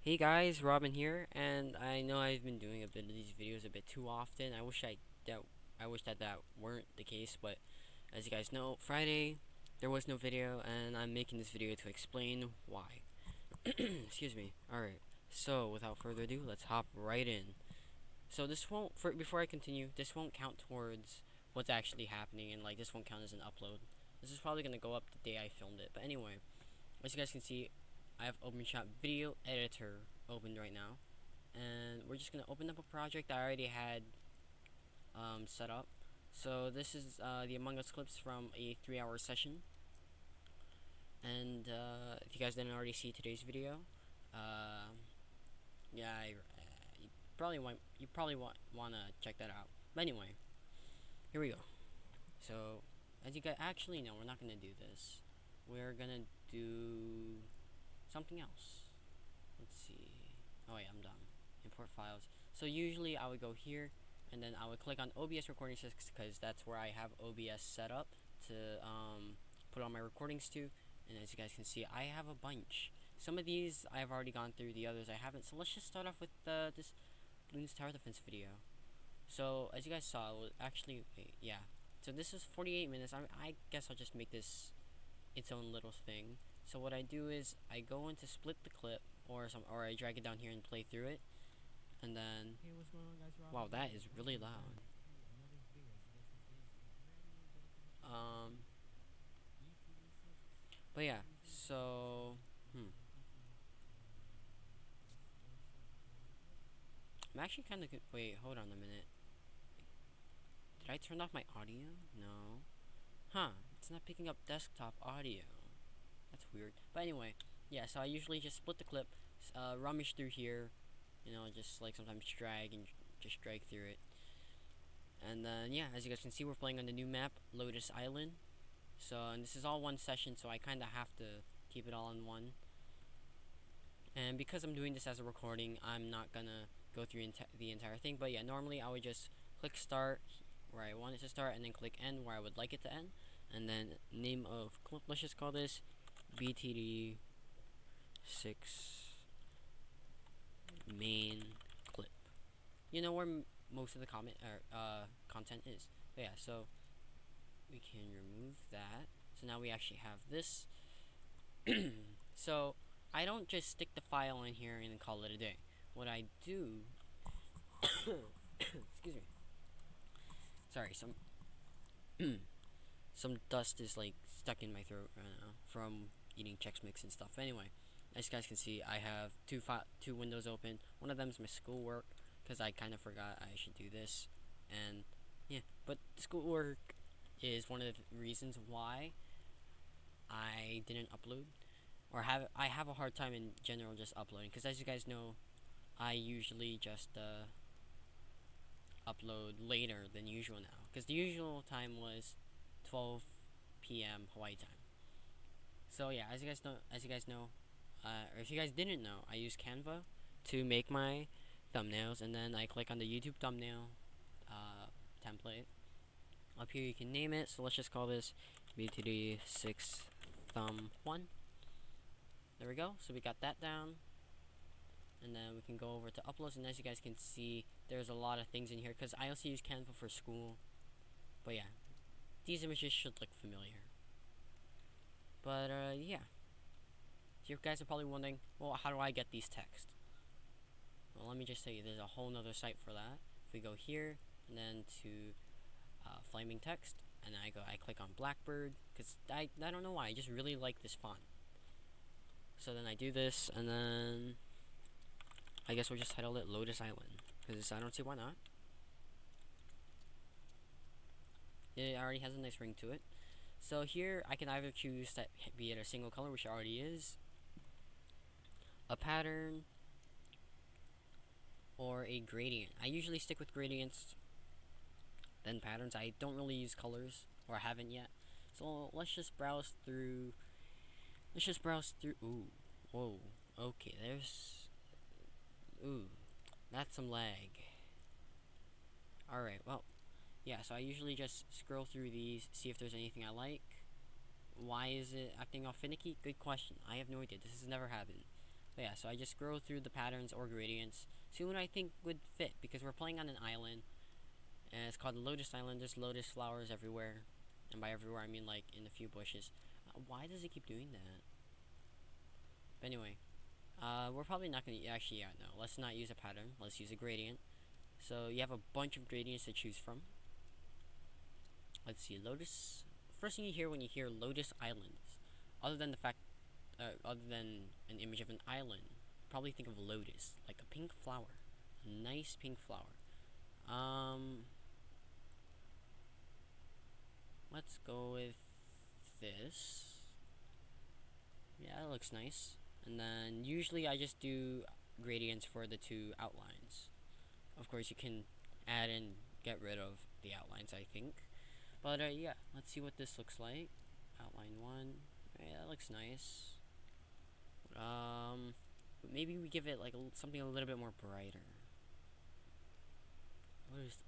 Hey guys, Robin here, and I know I've been doing a bit of these videos a bit too often. I wish that weren't the case, but as you guys know, Friday there was no video, and I'm making this video to explain why. Excuse me. All right. So without further ado, let's hop right in. So this won't before I continue, this won't count towards what's actually happening, and like this won't count as an upload. This is probably gonna go up the day I filmed it. But anyway, as you guys can see, I have OpenShot Video Editor opened right now, and we're just gonna open up a project I already had set up. So this is the Among Us clips from a 3-hour session, and if you guys didn't already see today's video, uh, yeah, you probably wanna check that out. But anyway, here we go. So as you guys actually know, we're not gonna do this. We're gonna do something else. Let's see. Oh wait, I'm done. Import files. So usually I would go here, and then I would click on OBS recording because that's where I have OBS set up to put all my recordings to. And as you guys can see, I have a bunch. Some of these I've already gone through, the others I haven't. So let's just start off with this Bloons Tower Defense video. So as you guys saw, actually, wait, yeah. So this is 48 minutes. I guess I'll just make this its own little thing. So what I do is I go into split the clip, or I drag it down here and play through it, and then Hey, what's going on, guys? Rob wow, that here. is really Welcome loud. back to another video. As you guys can see, it's a brand new build today. Um, E36 but yeah, easy access so easy I'm actually kind of good. Wait, hold on a minute. Did I turn off my audio? No. Huh? It's not picking up desktop audio. That's weird. But anyway, yeah. So I usually just split the clip, rummage through here, just like sometimes drag and just drag through it. And then yeah, as you guys can see, we're playing on the new map, Lotus Island. So and this is all one session, so I kind of have to keep it all in one. And because I'm doing this as a recording, I'm not gonna go through the entire thing. But yeah, normally I would just click start where I want it to start, and then click end where I would like it to end, and then name of clip. Let's just call this BTD 6 main clip. You know where most of the content is. But yeah, so we can remove that. So now we actually have this. So I don't just stick the file in here and then call it a day. What I do, excuse me, sorry, some dust is like stuck in my throat right now from eating Chex Mix and stuff. Anyway, as you guys can see, I have two windows open. One of them is my schoolwork because I kind of forgot I should do this, and yeah, but the schoolwork is one of the reasons why I didn't upload, or I have a hard time in general just uploading, because as you guys know, I usually just upload later than usual now, because the usual time was 12 p.m. Hawaii time. So yeah, as you guys know, or if you guys didn't know, I use Canva to make my thumbnails, and then I click on the YouTube thumbnail template. Up here you can name it, so let's just call this BTD6 Thumb 1. There we go, so we got that down. And then we can go over to uploads, and as you guys can see, there's a lot of things in here, because I also use Canva for school. But yeah, these images should look familiar. But yeah, so you guys are probably wondering, well, how do I get these text? Well, let me just tell you, there's a whole nother site for that. If we go here, and then to flaming text, and I click on Blackbird, because I don't know why, I just really like this font. So then I do this, and then I guess we'll just title it Lotus Island, because I don't see why not. It already has a nice ring to it. So here I can either choose to be it a single color, which it already is, a pattern, or a gradient. I usually stick with gradients, then patterns. I don't really use colors, or haven't yet. So let's just browse through. Ooh, whoa. Okay, there's. Ooh, that's some lag. Alright, well, yeah, so I usually just scroll through these, see if there's anything I like. Why is it acting all finicky? Good question. I have no idea. This has never happened. But yeah, so I just scroll through the patterns or gradients, see what I think would fit, because we're playing on an island, and it's called Lotus Island. There's lotus flowers everywhere, and by everywhere I mean like in a few bushes. Why does it keep doing that? But anyway, we're probably not gonna actually, yeah, no. Let's not use a pattern. Let's use a gradient. So you have a bunch of gradients to choose from. Let's see, Lotus. First thing you hear when you hear Lotus Islands, other than the fact, other than an image of an island, probably think of lotus, like a pink flower, a nice pink flower. Um, let's go with this. Yeah, that looks nice. And then usually I just do gradients for the two outlines. Of course, you can add and get rid of the outlines, I think. But yeah, let's see what this looks like. Outline one. Yeah, that looks nice. But maybe we give it like something a little bit more brighter.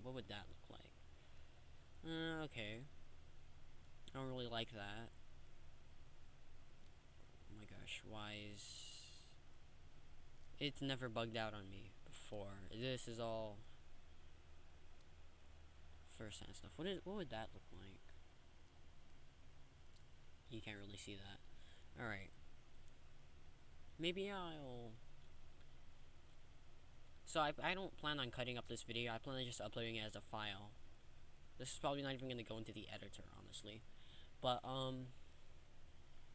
What would that look like? Okay. I don't really like that. Oh my gosh, why is it's never bugged out on me before? This is all first hand stuff. What would that look like? You can't really see that. All right. Maybe I'll. So I don't plan on cutting up this video. I plan on just uploading it as a file. This is probably not even gonna go into the editor, honestly. But all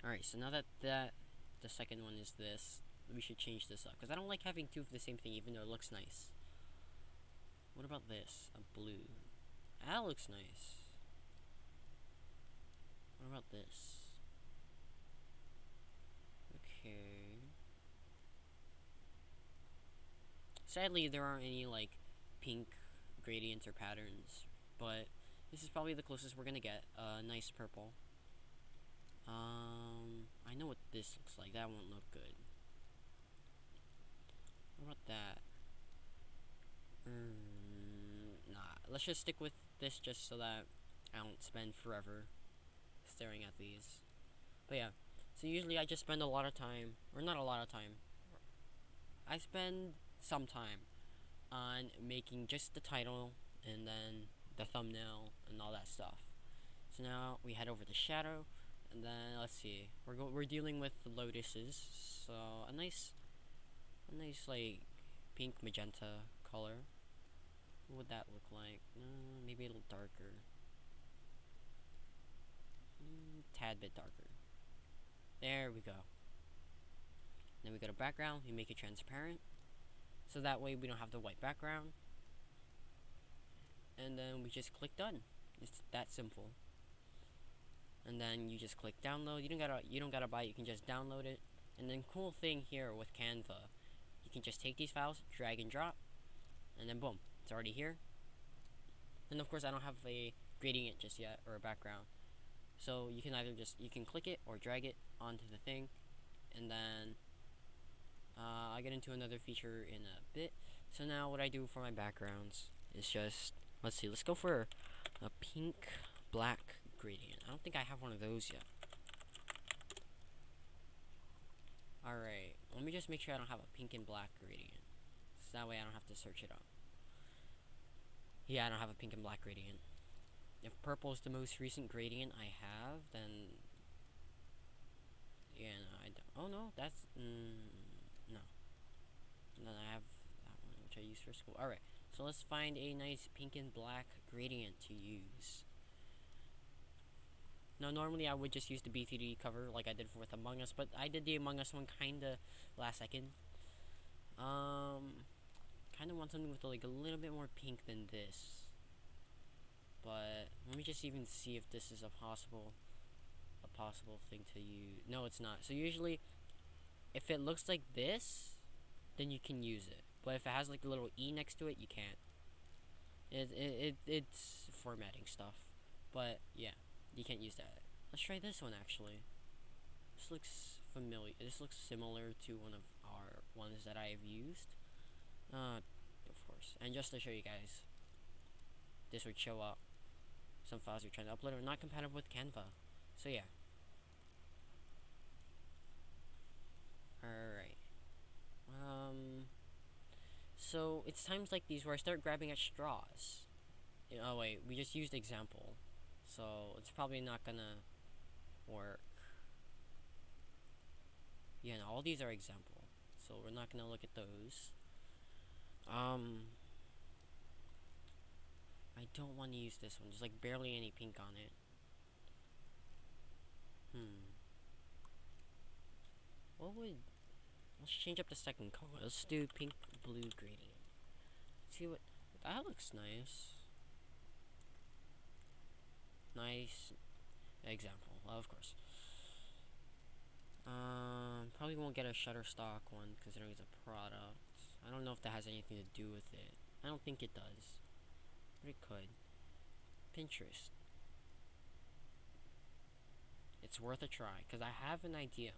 right. So now that the second one is this, we should change this up because I don't like having two of the same thing, even though it looks nice. What about this? A blue. That looks nice. What about this? Okay. Sadly, there aren't any like pink gradients or patterns, but this is probably the closest we're gonna get. Nice purple. I know what this looks like. That won't look good. What about that? Nah. Let's just stick with this just so that I don't spend forever staring at these. But yeah. So usually I just spend a lot of time, or not a lot of time. I spend some time on making just the title and then the thumbnail and all that stuff. So now we head over to shadow, and then let's see. We're dealing with the lotuses, so a nice like pink magenta color. What would that look like? Maybe a little darker. Tad bit darker. There we go. Then we go to background. We make it transparent, so that way we don't have the white background. And then we just click done. It's that simple. And then you just click download. You don't gotta buy it. You can just download it. And then cool thing here with Canva, you can just take these files, drag and drop, and then boom, it's already here. And of course, I don't have a gradient just yet or a background, so you can either you can click it or drag it onto the thing, and then I'll get into another feature in a bit. So now what I do for my backgrounds is just, let's see, let's go for a pink black gradient. I don't think I have one of those yet. Alright, let me just make sure I don't have a pink and black gradient, so that way I don't have to search it up. Yeah, I don't have a pink and black gradient. If purple is the most recent gradient I have, then yeah, no, I don't. Oh no, that's no. And then I have that one, which I use for school. Alright, so let's find a nice pink and black gradient to use. Now, normally I would just use the BTD cover like I did with Among Us, but I did the Among Us one kinda last second. Kinda want something with like a little bit more pink than this. But let me just even see if this is a possible thing to use. No, it's not. So usually, if it looks like this, then you can use it. But if it has like a little E next to it, you can't. It's formatting stuff. But yeah, you can't use that. Let's try this one actually. This looks familiar. This looks similar to one of our ones that I have used. Of course. And just to show you guys, this would show up. Some files you're trying to upload are not compatible with Canva. So yeah. Alright. So it's times like these where I start grabbing at straws. Oh wait, we just used example, so it's probably not gonna work. Yeah, no, all these are example, so we're not gonna look at those. Um, I don't want to use this one. There's like barely any pink on it. Hmm. What would? Let's change up the second color. Let's do pink blue gradient. See what? That looks nice. Nice example, of course. Probably won't get a Shutterstock one considering it's a product. I don't know if that has anything to do with it. I don't think it does, but it could. Pinterest. It's worth a try because I have an idea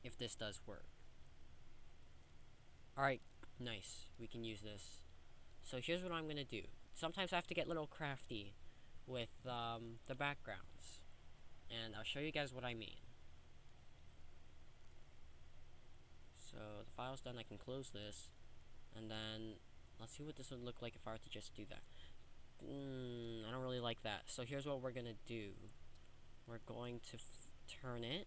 if this does work. Alright, nice. We can use this. So here's what I'm gonna do. Sometimes I have to get a little crafty with the backgrounds, and I'll show you guys what I mean. So the file's done. I can close this, and then let's see what this would look like if I were to just do that. I don't really like that. So here's what we're gonna do. We're going to turn it,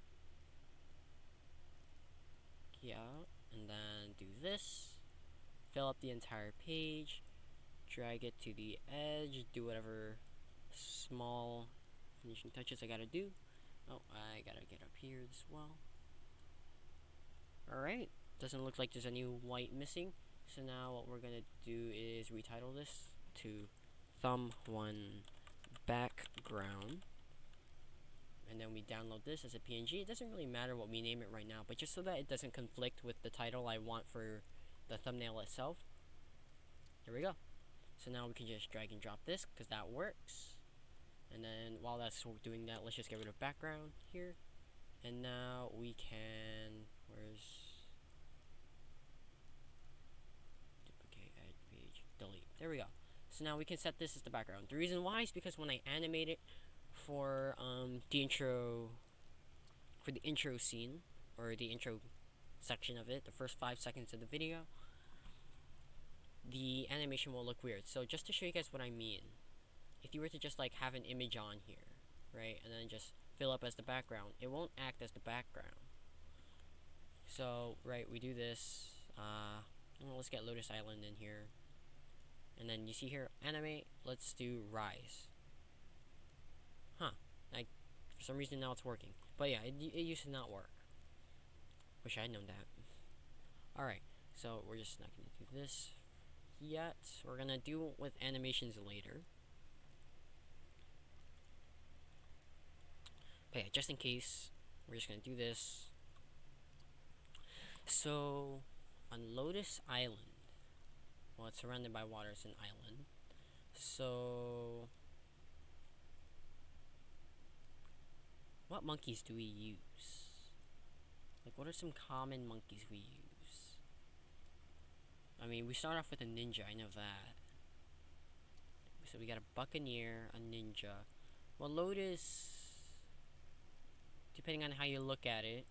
yeah, and then do this. Fill up the entire page. Drag it to the edge. Do whatever small finishing touches I gotta do. Oh, I gotta get up here as well. Alright, doesn't look like there's any white missing. So now what we're gonna do is retitle this to thumb1 background. And then we download this as a PNG. It doesn't really matter what we name it right now, but just so that it doesn't conflict with the title I want for the thumbnail itself. Here we go. So now we can just drag and drop this because that works. And then while that's doing that, let's just get rid of background here. And now we can, where's duplicate, add page, delete. There we go. So now we can set this as the background. The reason why is because when I animate it for the intro, for the intro scene, or the intro section of it, the first 5 seconds of the video, the animation will look weird. So just to show you guys what I mean, if you were to just like have an image on here, right, and then just fill up as the background, it won't act as the background. So, right, we do this, well, let's get Lotus Island in here, and then you see here, animate, let's do rise. Huh, for some reason now it's working, but yeah, it used to not work. Wish I had known that. Alright, so we're just not gonna do this yet, we're gonna do with animations later. But yeah, just in case, we're just gonna do this. So, on Lotus Island, well, it's surrounded by water, it's an island. So, what monkeys do we use? Like, what are some common monkeys we use? I mean, we start off with a ninja, I know that. So we got a buccaneer, a ninja. Well, Lotus, depending on how you look at it,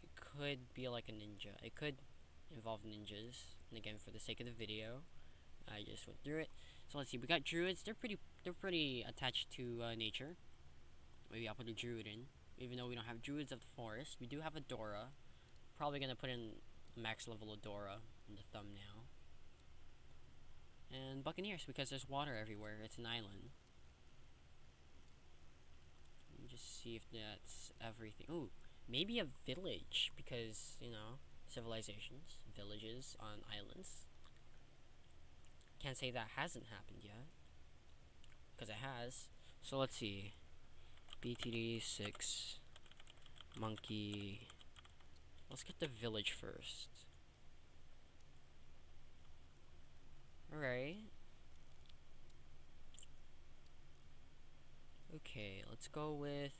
it could be like a ninja. It could involve ninjas. And again, for the sake of the video, I just went through it. So let's see. We got druids. They're pretty attached to nature. Maybe I'll put a druid in, even though we don't have druids of the forest. We do have a Dora. Probably gonna put in max level Adora in the thumbnail. And buccaneers because there's water everywhere. It's an island. Let me just see if that's everything. Ooh, maybe a village because, you know, civilizations, villages on islands. Can't say that hasn't happened yet, because it has. So let's see. BTD6 monkey. Let's get the village first. Alright. Okay, let's go with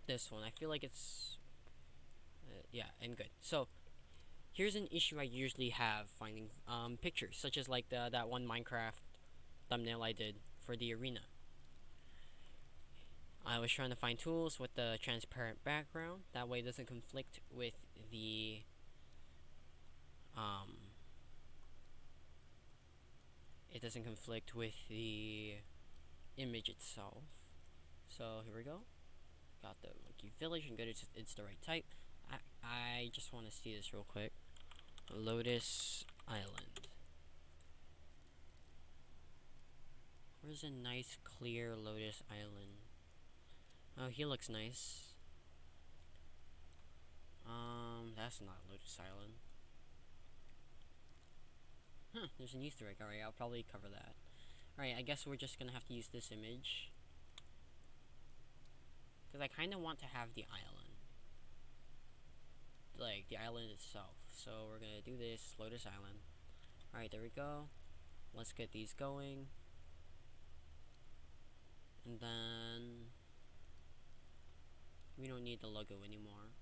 this one. I feel like it's yeah, and good. So here's an issue I usually have finding pictures, such as like that one Minecraft thumbnail I did for the arena. I was trying to find tools with the transparent background. That way it doesn't conflict with the um it doesn't conflict with the image itself. So here we go. Got the monkey village and good, it's the right type. I just want to see this real quick. Lotus Island. Where's a nice clear Lotus Island? Oh, he looks nice. That's not Lotus Island. Huh, there's an Easter egg. Alright, I'll probably cover that. Alright, I guess we're just gonna have to use this image. Because I kind of want to have the island. Like, the island itself. So we're gonna do this, Lotus Island. Alright, there we go. Let's get these going. And then we don't need the logo anymore.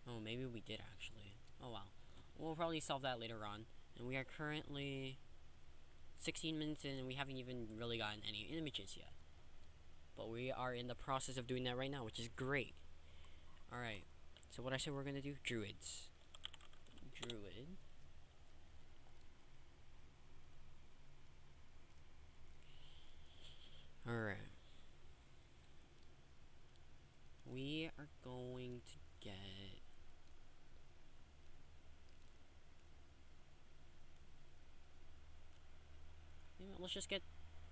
Oh, maybe we did actually. Oh well. We'll probably solve that later on. And we are currently 16 minutes in and we haven't even really gotten any images yet. But we are in the process of doing that right now, which is great. Alright. So what I said we're gonna do? Druids. Druid. Alright. We are going to get... You know, let's just get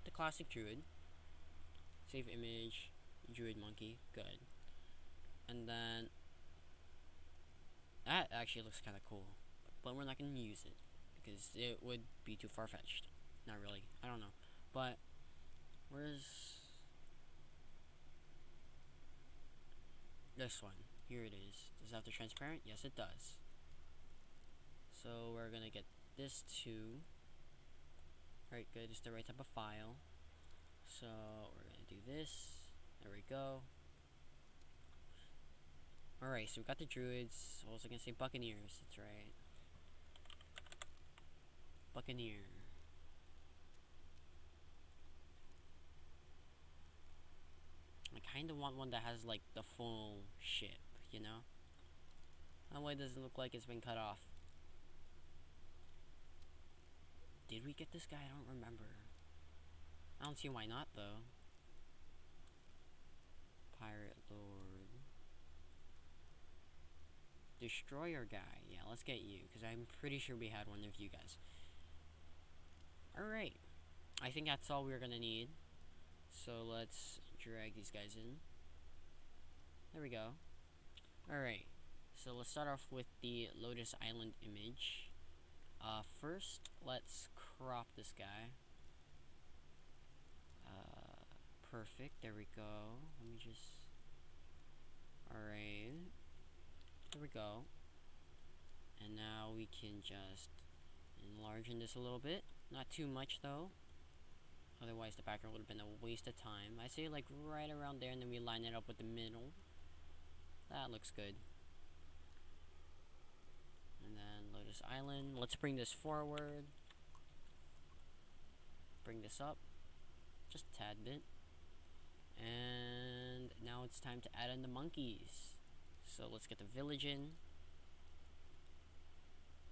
the classic druid. Save image. Druid monkey. Good. And then... That actually looks kind of cool. But we're not going to use it. Because it would be too far-fetched. Not really. I don't know. But... Where's... This one. Here it is. Does it have the transparent? Yes, it does. So we're gonna get this too. Alright, good. It's the right type of file. So we're gonna do this. There we go. Alright, so we got the druids. I was gonna say buccaneers. That's right. Buccaneer. I kind of want one that has like the full ship, you know? That way it doesn't look like it's been cut off. Did we get this guy? I don't remember. I don't see why not though. Pirate Lord. Destroyer guy. Yeah, let's get you, because I'm pretty sure we had one of you guys. Alright. I think that's all we're gonna need. So let's drag these guys in. There we go. Alright. So let's start off with the Lotus Island image. First, let's crop this guy. Perfect. There we go. Let me just... Alright. There we go. And now we can just enlarge this a little bit. Not too much though. Otherwise the background would have been a waste of time. I say like right around there, and then we line it up with the middle. That looks good. And then Lotus Island. Let's bring this forward. Bring this up. Just a tad bit. And now it's time to add in the monkeys. So let's get the village in.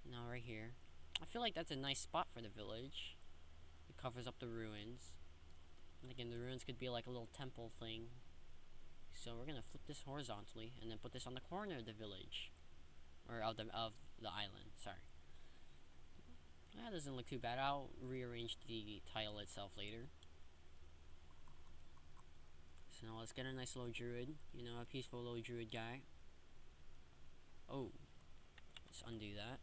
Now right here. I feel like that's a nice spot for the village. It covers up the ruins. And again, the ruins could be like a little temple thing. So we're gonna flip this horizontally and then put this on the corner of the village. Or of the island, sorry. That doesn't look too bad. I'll rearrange the tile itself later. So now let's get a nice little druid. You know, a peaceful little druid guy. Oh. Let's undo that.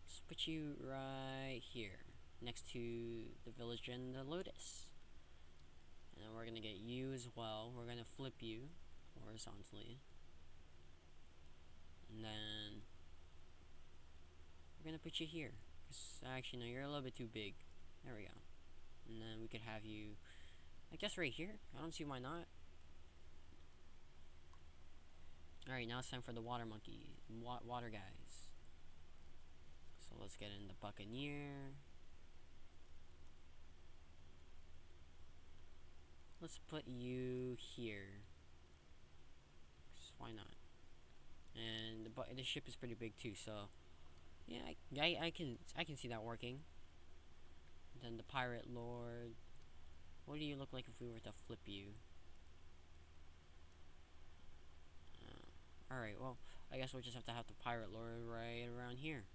Let's put you right here. Next to the village and the lotus. And then we're gonna get you as well. We're gonna flip you horizontally. And then we're gonna put you here. Actually, no, you're a little bit too big. There we go. And then we could have you, I guess, right here. I don't see why not. Alright, now it's time for the water monkey. Water guys. So let's get in the buccaneer. Let's put you here. 'Cause why not? And the ship is pretty big too, so yeah, I can see that working. Then the pirate lord. What do you look like if we were to flip you? All right, well, I guess we'll just have the pirate lord right around here.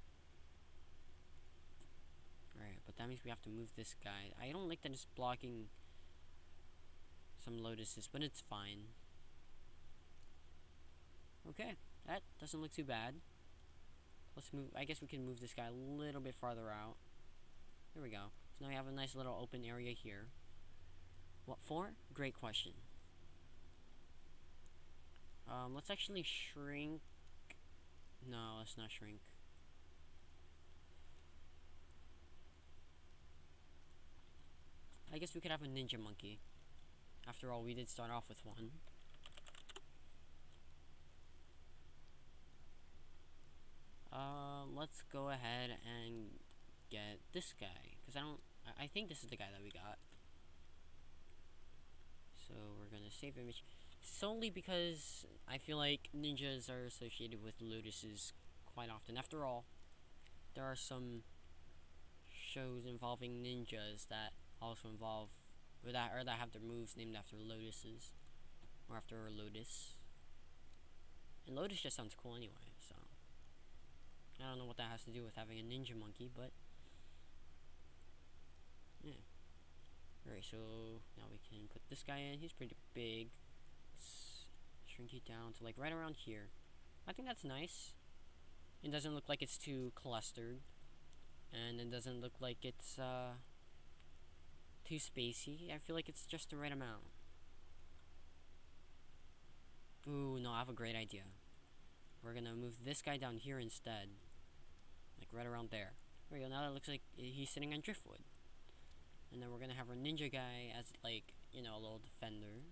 Right, but that means we have to move this guy. I don't like that it's blocking some lotuses, but it's fine. Okay, that doesn't look too bad. Let's move. I guess we can move this guy a little bit farther out. There we go. So now we have a nice little open area here. What for? Great question. Let's actually shrink. No, let's not shrink. I guess we could have a ninja monkey. After all, we did start off with one. Let's go ahead and get this guy. Because I think this is the guy that we got. So we're gonna save image. Solely because I feel like ninjas are associated with lotuses quite often. After all, there are some shows involving ninjas that also involve or that have their moves named after lotuses or after a lotus. And lotus just sounds cool anyway, so I don't know what that has to do with having a ninja monkey, but yeah. Alright, so now we can put this guy in. He's pretty big. Let's shrink it down to like right around here. I think that's nice. It doesn't look like it's too clustered. And it doesn't look like it's too spacey. I feel like it's just the right amount. Ooh, no, I have a great idea. We're gonna move this guy down here instead. Like right around there. There we go, now that looks like he's sitting on driftwood. And then we're gonna have our ninja guy as like, you know, a little defender.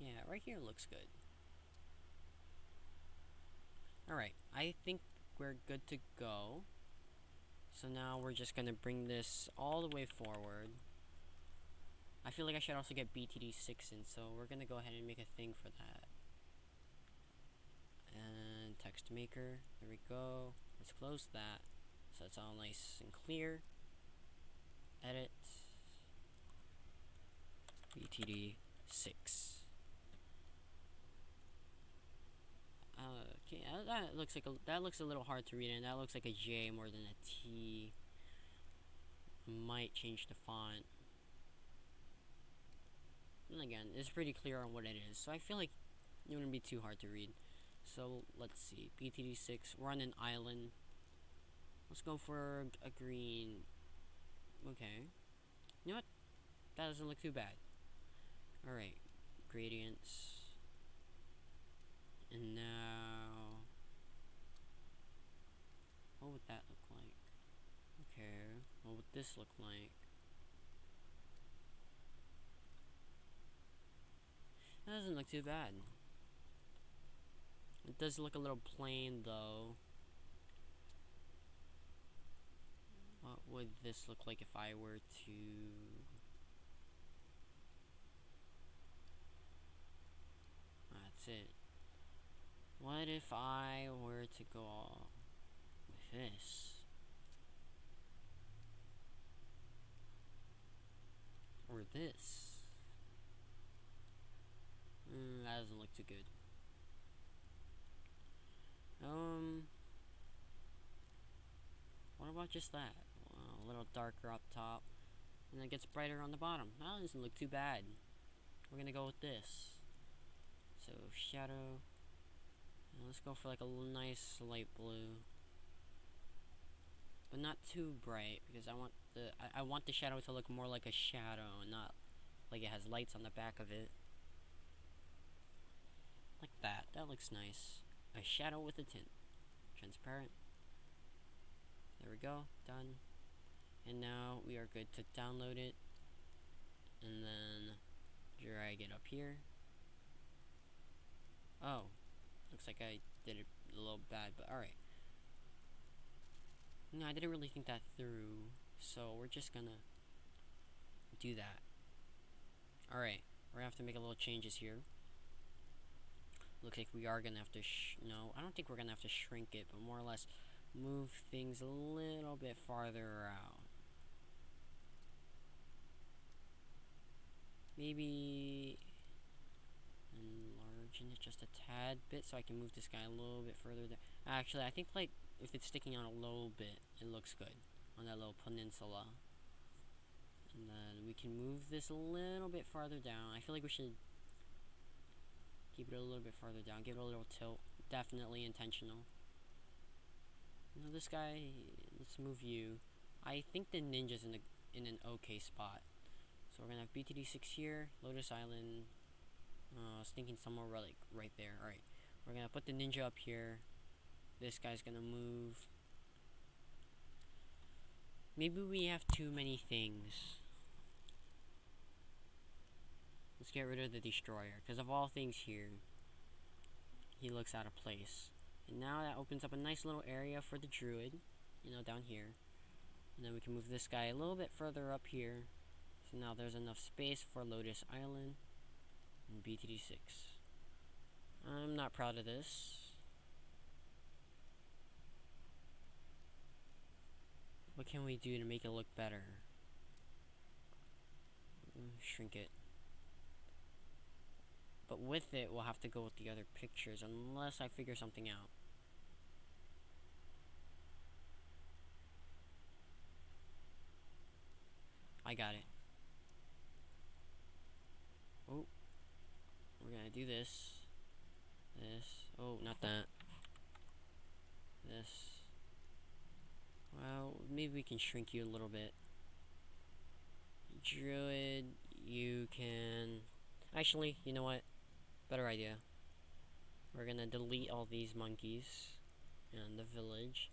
Yeah, right here looks good. Alright, I think we're good to go. So now we're just gonna bring this all the way forward. I feel like I should also get BTD6 in, so we're gonna go ahead and make a thing for that. And text maker, there we go. Let's close that so it's all nice and clear. Edit BTD6. Okay, that looks a little hard to read, and that looks like a J more than a T. Might change the font. And again, it's pretty clear on what it is, so I feel like it wouldn't be too hard to read. So let's see, BTD6. We're on an island. Let's go for a green. Okay. You know what? That doesn't look too bad. Alright. Gradients. And now, what would that look like? Okay. What would this look like? That doesn't look too bad. It does look a little plain though. What would this look like if I were to... That's it. What if I were to go all with this? Or this? That doesn't look too good. What about just that? A little darker up top, and then it gets brighter on the bottom. That doesn't look too bad. We're gonna go with this. So shadow. And let's go for like a nice light blue, but not too bright because I want the shadow to look more like a shadow, and not like it has lights on the back of it. Like that. That looks nice. A shadow with a tint. Transparent. There we go. Done. And now we are good to download it. And then drag it up here. Oh. Looks like I did it a little bad, but alright. No, I didn't really think that through. So we're just gonna do that. Alright, we're gonna have to make a little changes here. Looks like we are gonna have to no, I don't think we're gonna have to shrink it, but more or less move things a little bit farther out. Maybe enlarging it just a tad bit so I can move this guy a little bit further there. Actually, I think like if it's sticking out a little bit, it looks good on that little peninsula. And then we can move this a little bit farther down. I feel like we should keep it a little bit farther down, give it a little tilt. Definitely intentional. You know, this guy, let's move you. I think the ninja's in an okay spot. So we're gonna have BTD6 here, Lotus Island. I was thinking somewhere like right there. Alright, we're gonna put the ninja up here. This guy's gonna move. Maybe we have too many things. Let's get rid of the destroyer, because of all things here, he looks out of place. And now that opens up a nice little area for the druid, you know, down here. And then we can move this guy a little bit further up here. So now there's enough space for Lotus Island and BTD6. I'm not proud of this. What can we do to make it look better? Shrink it. But with it, we'll have to go with the other pictures unless I figure something out. I got it. Oh, we're gonna do this. This. Oh, not that. This. Well, maybe we can shrink you a little bit. Druid, you can... Actually, you know what? Better idea. We're gonna delete all these monkeys and the village.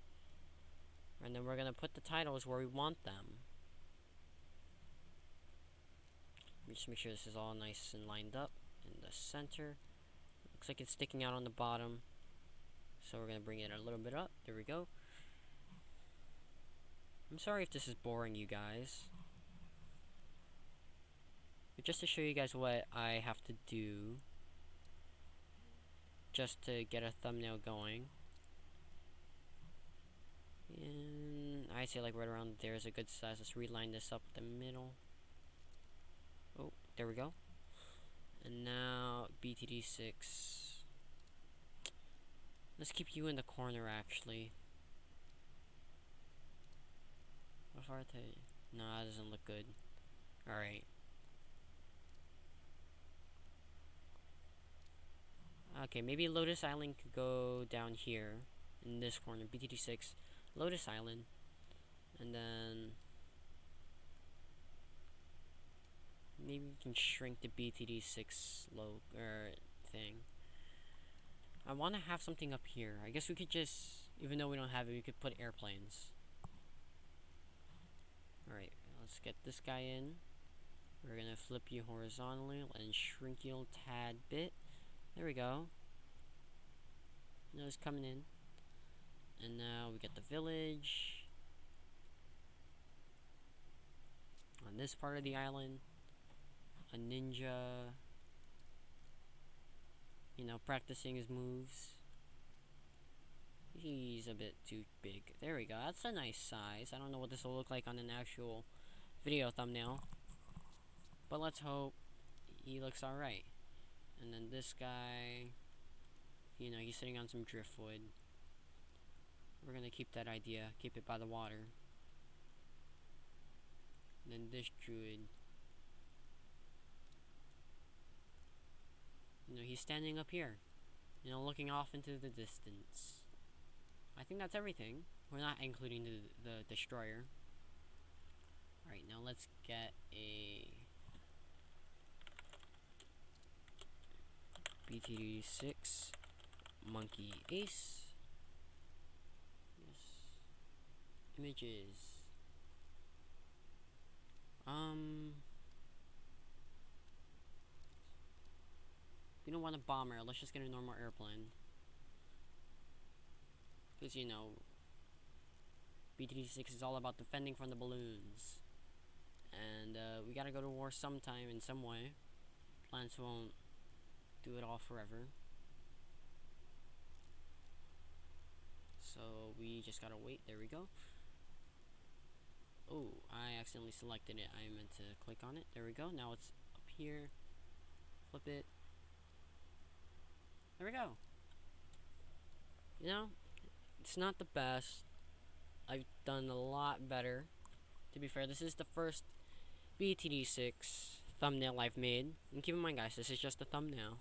And then we're gonna put the titles where we want them. Let me just make sure this is all nice and lined up in the center. Looks like it's sticking out on the bottom. So we're gonna bring it a little bit up. There we go. I'm sorry if this is boring you guys. But just to show you guys what I have to do just to get a thumbnail going. And I say like right around there is a good size. Let's reline this up the middle. Oh, there we go. And now BTD6. Let's keep you in the corner actually. What if I were to... No, that doesn't look good. Alright. Okay, maybe Lotus Island could go down here in this corner. BTD6, Lotus Island, and then maybe we can shrink the BTD6 low thing. I want to have something up here. I guess we could just, even though we don't have it, we could put airplanes. Alright, let's get this guy in. We're gonna flip you horizontally and shrink you a tad bit. There we go. Now it's coming in. And now we get the village. On this part of the island. A ninja. You know, practicing his moves. He's a bit too big. There we go. That's a nice size. I don't know what this will look like on an actual video thumbnail. But let's hope he looks alright. And then this guy, you know, he's sitting on some driftwood. We're gonna keep that idea, keep it by the water. And then this druid, you know, he's standing up here, you know, looking off into the distance. I think that's everything. We're not including the destroyer. Alright, now let's get a BTD6 monkey ace. Yes. Images. We don't want a bomber. Let's just get a normal airplane. Because, you know, BTD6 is all about defending from the balloons. And we gotta go to war sometime in some way. Plants won't do it all forever. So we just gotta wait. There we go. Oh, I accidentally selected it. I meant to click on it. There we go. Now it's up here. Flip it. There we go. You know, it's not the best. I've done a lot better. To be fair, this is the first BTD6 thumbnail I've made. And keep in mind, guys, this is just a thumbnail.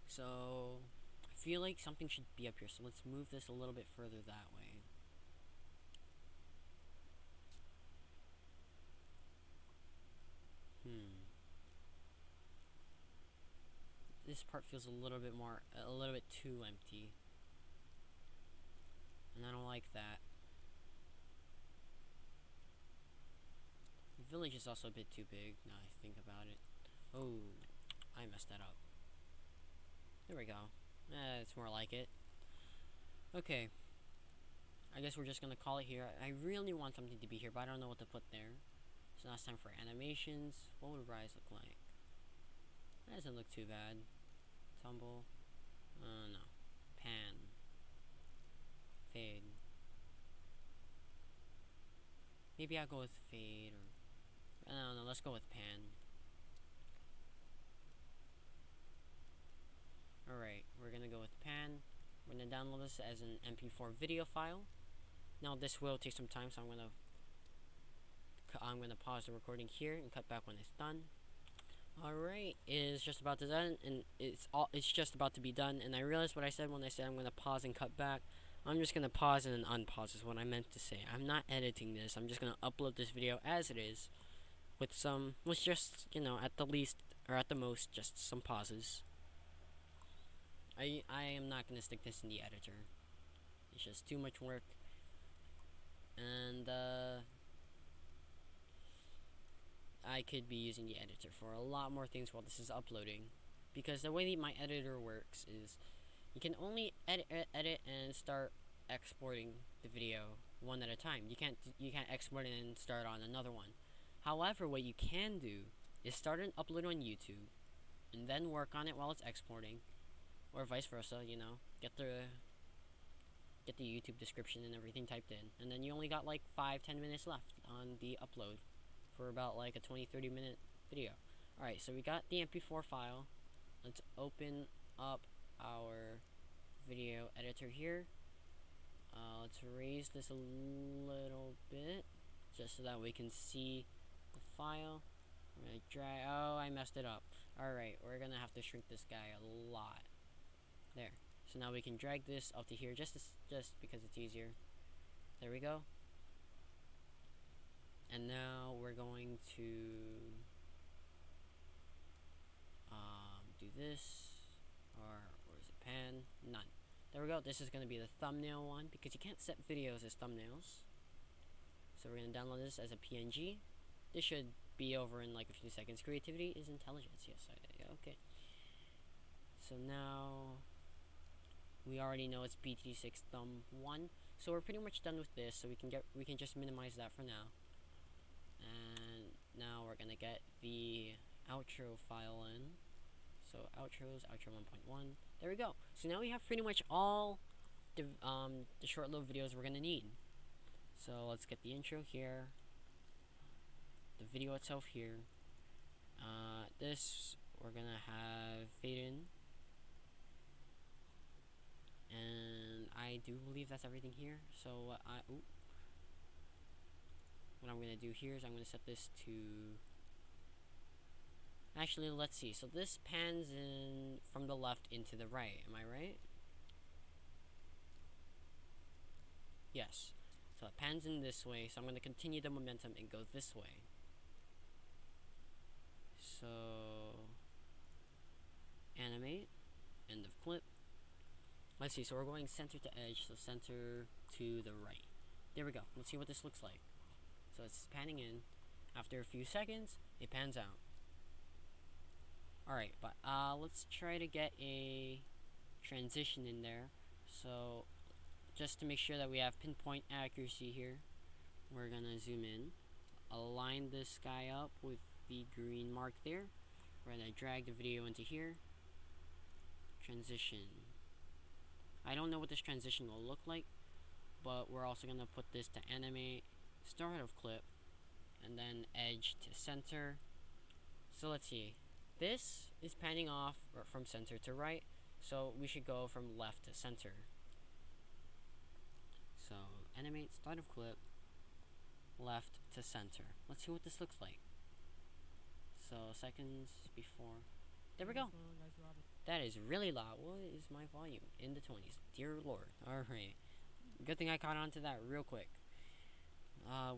So, I feel like something should be up here. So let's move this a little bit further that way. This part feels a little bit too empty. And I don't like that. The village is also a bit too big, now I think about it. Oh, I messed that up. There we go. It's more like it. Okay. I guess we're just gonna call it here. I really want something to be here, but I don't know what to put there. So now it's time for animations. What would Rise look like? That doesn't look too bad. Tumble. No. Pan. Fade. Maybe I'll go with fade, or I don't know, let's go with pan. Alright, we're gonna go with pan. We're gonna download this as an MP4 video file. Now this will take some time, so I'm gonna pause the recording here and cut back when it's done. Alright, it's just about to done, and it's just about to be done, and I realized what I said when I said I'm gonna pause and cut back. I'm just gonna pause and then unpause is what I meant to say. I'm not editing this, I'm just gonna upload this video as it is, with just, you know, at the least, or at the most, just some pauses. I am not gonna stick this in the editor. It's just too much work. And I could be using the editor for a lot more things while this is uploading. Because the way that my editor works is you can only edit and start exporting the video one at a time. You can't export it and start on another one. However, what you can do is start an upload on YouTube and then work on it while it's exporting, or vice versa, you know. Get the YouTube description and everything typed in, and then you only got like 5-10 minutes left on the upload for about like a 20-30 minute video. Alright, so we got the MP4 file. Let's open up our video editor here. Let's raise this a little bit just so that we can see the file. We're gonna drag. Oh, I messed it up. Alright, we're gonna have to shrink this guy a lot. There. So now we can drag this up to here just because it's easier. There we go. And now we're going to do this, or is it pan? None. There we go. This is going to be the thumbnail one because you can't set videos as thumbnails. So we're going to download this as a PNG. This should be over in like a few seconds. Creativity is intelligence. Yes, okay. So now we already know it's BT6 thumb 1. So we're pretty much done with this. So we can just minimize that for now. And now we're gonna get the outro file in. So outro 1.1. There we go. So now we have pretty much all the short little videos we're gonna need. So let's get the intro here, the video itself here. This we're gonna have fade in, and I do believe that's everything here. So what I'm gonna do here is I'm gonna set this to. Actually, let's see. So this pans in from the left into the right. Am I right? Yes. So it pans in this way. So I'm going to continue the momentum and go this way. So animate. End of clip. Let's see. So we're going center to edge. So center to the right. There we go. Let's see what this looks like. So it's panning in. After a few seconds, it pans out. Alright, but let's try to get a transition in there. So just to make sure that we have pinpoint accuracy here, we're gonna zoom in, align this guy up with the green mark there. We're gonna drag the video into here. Transition. I don't know what this transition will look like, but we're also gonna put this to animate, start of clip, and then edge to center. So let's see. This is panning off from center to right, so we should go from left to center. So animate, start of clip, left to center. Let's see what this looks like. So seconds before. There we go. That is really loud. What is my volume? In the 20s. Dear Lord. Alright. Good thing I caught on to that real quick.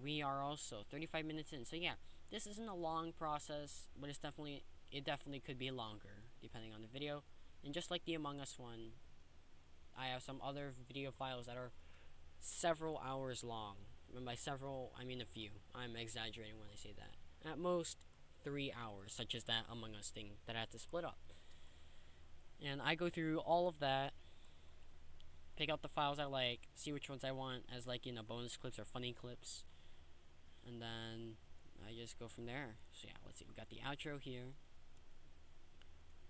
We are also 35 minutes in. So yeah, this isn't a long process, but it definitely could be longer depending on the video. And just like the Among Us one, I have some other video files that are several hours long. And by several, I mean a few. I'm exaggerating when I say that. At most 3 hours, such as that Among Us thing that I had to split up. And I go through all of that, pick out the files I like, see which ones I want as like, bonus clips or funny clips, and then I just go from there. So yeah, let's see, we got the outro here,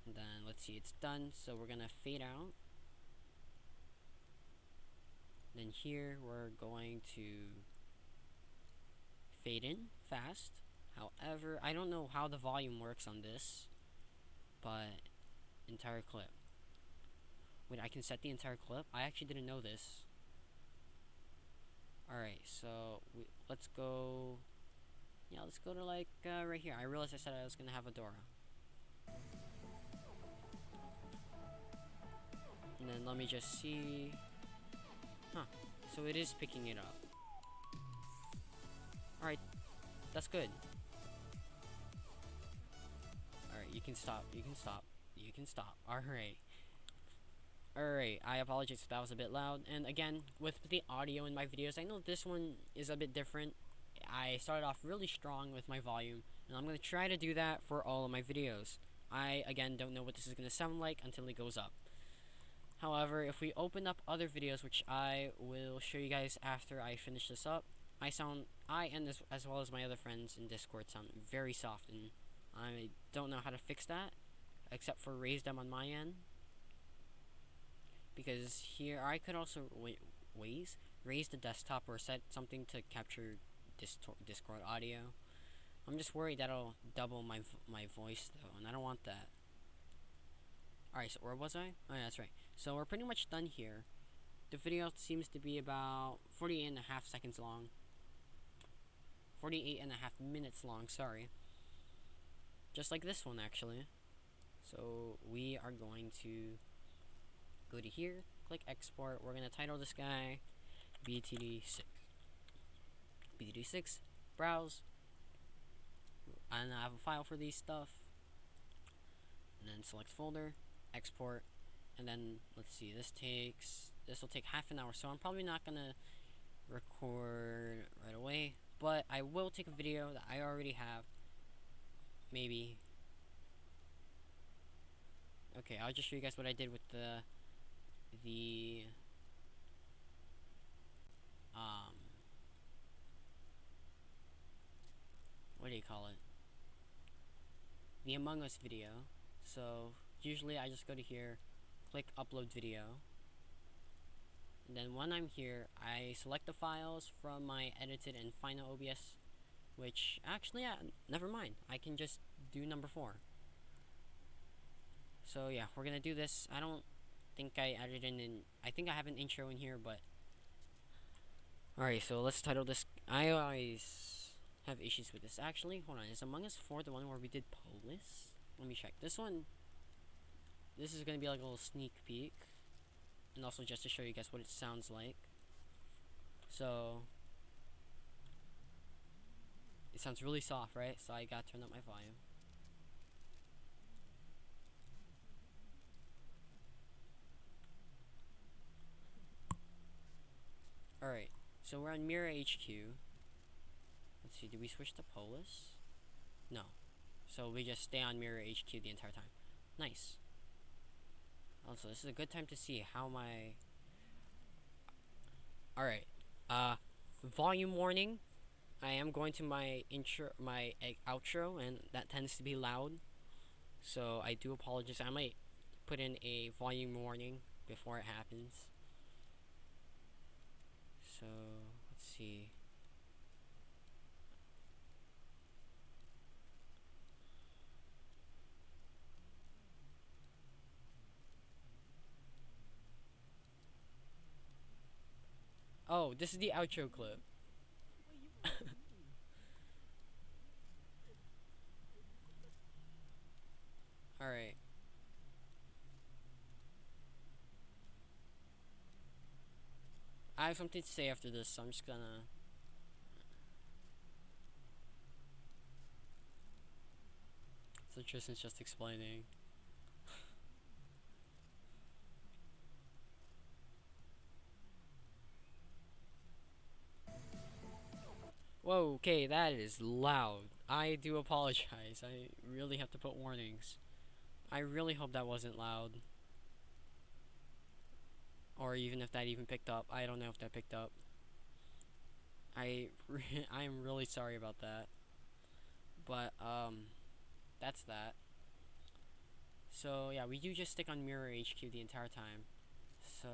and then let's see, it's done. So we're gonna fade out. Then here we're going to fade in fast. However, I don't know how the volume works on this, but entire clip. Wait, I can set the entire clip? I actually didn't know this. Alright, so let's go. Yeah, let's go to like right here. I realized I said I was gonna have a Dora. And then let me just see. Huh. So it is picking it up. Alright, that's good. Alright, you can stop. You can stop. You can stop. Alright. Alright, I apologize if that was a bit loud. And again, with the audio in my videos, I know this one is a bit different. I started off really strong with my volume, and I'm going to try to do that for all of my videos. I, again, don't know what this is going to sound like until it goes up. However, if we open up other videos, which I will show you guys after I finish this up, I and as well as my other friends in Discord sound very soft, and I don't know how to fix that, except for raise them on my end. Because here, I could also raise the desktop or set something to capture Discord audio. I'm just worried that'll double my voice though, and I don't want that. Alright, so where was I? Oh yeah, that's right. So we're pretty much done here. The video seems to be about 48.5 seconds long. 48.5 minutes long, sorry. Just like this one, actually. So we are going to go to here, click export. We're going to title this guy BTD6. BTD6, browse. And I have a file for these stuff. And then select folder, export. And then, let's see, this will take half an hour. So I'm probably not going to record right away. But I will take a video that I already have. Maybe. Okay, I'll just show you guys what I did with the what do you call it? The Among Us video. So usually I just go to here, click upload video, and then when I'm here, I select the files from my edited and final OBS, which actually, never mind. I can just do number 4. So yeah, we're gonna do this. I don't think I added in, I think I have an intro in here, but alright, so let's title this. I always have issues with this. Actually, hold on, is Among Us 4 the one where we did Polis? Let me check. This is gonna be like a little sneak peek, and also just to show you guys what it sounds like. So it sounds really soft, right? So I gotta turn up my volume. Alright, so we're on Mirror HQ. Let's see, did we switch to Polis? No. So we just stay on Mirror HQ the entire time. Nice. Also, this is a good time to see how my All right. Uh, volume warning. I am going to my intro, my outro, and that tends to be loud. So I do apologize. I might put in a volume warning before it happens. So let's see. Oh, this is the outro clip. All right. I have something to say after this, so I'm just gonna. So Tristan's just explaining. Whoa, okay, that is loud. I do apologize. I really have to put warnings. I really hope that wasn't loud. Or even if that even picked up. I don't know if that picked up. I am really sorry about that. But that's that. So yeah, we do just stick on Mirror HQ the entire time. So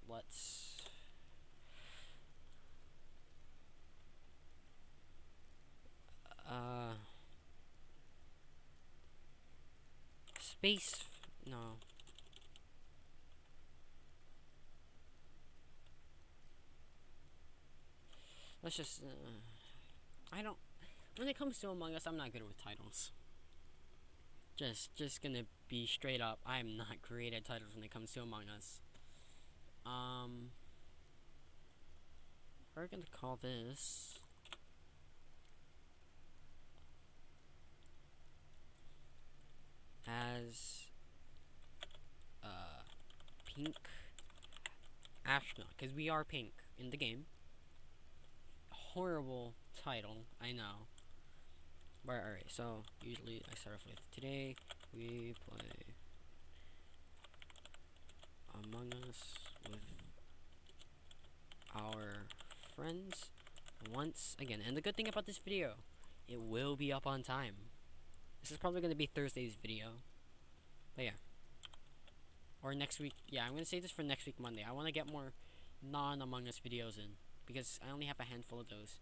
let's uh space no. Let's just I don't when it comes to Among Us, I'm not good with titles. Just gonna be straight up. I am not great at titles when it comes to Among Us. Um we're gonna call this as uh pink astronaut because we are pink in the game. Horrible title, I know. But alright, so usually I start off with today we play Among Us with our friends once again. And the good thing about this video, it will be up on time. This is probably going to be Thursday's video. But yeah. Or next week. Yeah, I'm going to say this for next week Monday. I want to get more non-Among Us videos in. Because I only have a handful of those.